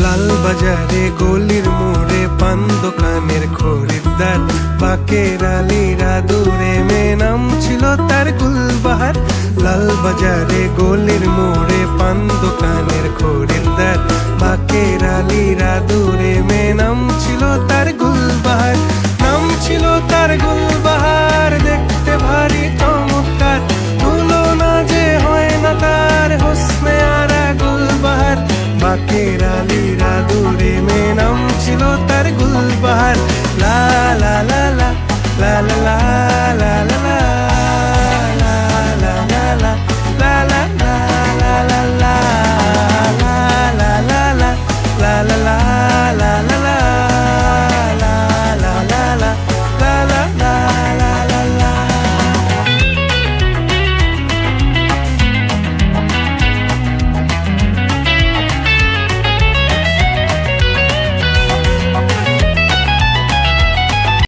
লাল বাজারে গলির মোড়ে পান দোকানের খরিদ্দার, বাকের আলীরা দূরে মেয়ে নাম ছিল তার গুলবাহার। লাল বাজারে গলির মোড়ে পান দোকানের খরিদ্দার, বাকের আলীরা দূরে মেয়ে নাম ছিল তার গুলবাহার। নাম ছিল তার গুলবাহার, দেখতে ভারী চমৎকার, তুলনা যে হয় না তার হোসনে আরা গুলবাহার। বাকের আলীরা দূরে মেয়ে নাম ছিল তার গুলবাহার। লা লা লা লা লা লা লা লা।